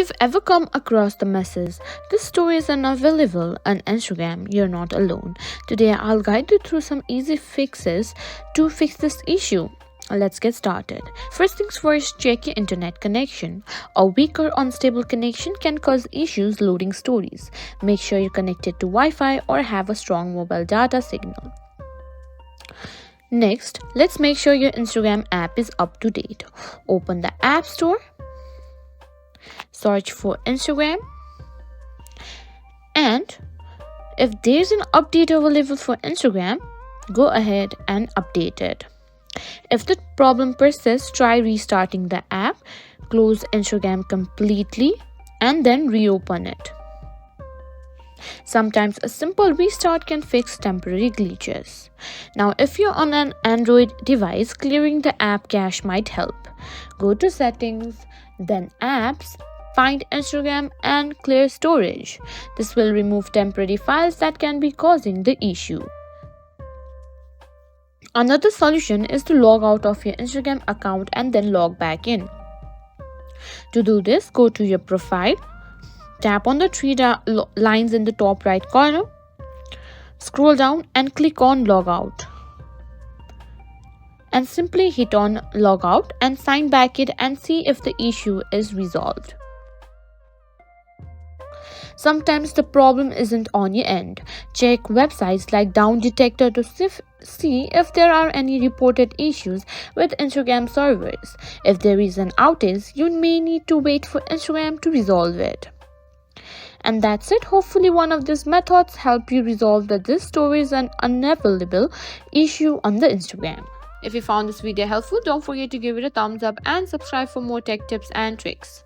you've ever come across the message, "This story is unavailable" on Instagram, you're not alone. Today, I'll guide you through some easy fixes to fix this issue. Let's get started. First things first, check your internet connection. A weak or unstable connection can cause issues loading stories. Make sure you're connected to Wi-Fi or have a strong mobile data signal. Next, let's make sure your Instagram app is up to date. Open the App Store, search for Instagram, and if there's an update available for Instagram, go ahead and update it. If the problem persists, try restarting the app, close Instagram completely, and then reopen it. Sometimes a simple restart can fix temporary glitches. Now, if you're on an Android device, clearing the app cache might help. Go to Settings, then Apps, find Instagram and clear storage. This will remove temporary files that can be causing the issue. Another solution is to log out of your Instagram account and then log back in. To do this, go to your profile, tap on the three lines in the top right corner, scroll down and click on Log Out. And simply hit on Log Out and sign back in and see if the issue is resolved. Sometimes the problem isn't on your end. Check websites like Down Detector to see if there are any reported issues with Instagram servers. If there is an outage, you may need to wait for Instagram to resolve it. And that's it. Hopefully one of these methods help you resolve this story is an unavailable issue on the Instagram. If you found this video helpful, don't forget to give it a thumbs up and subscribe for more tech tips and tricks.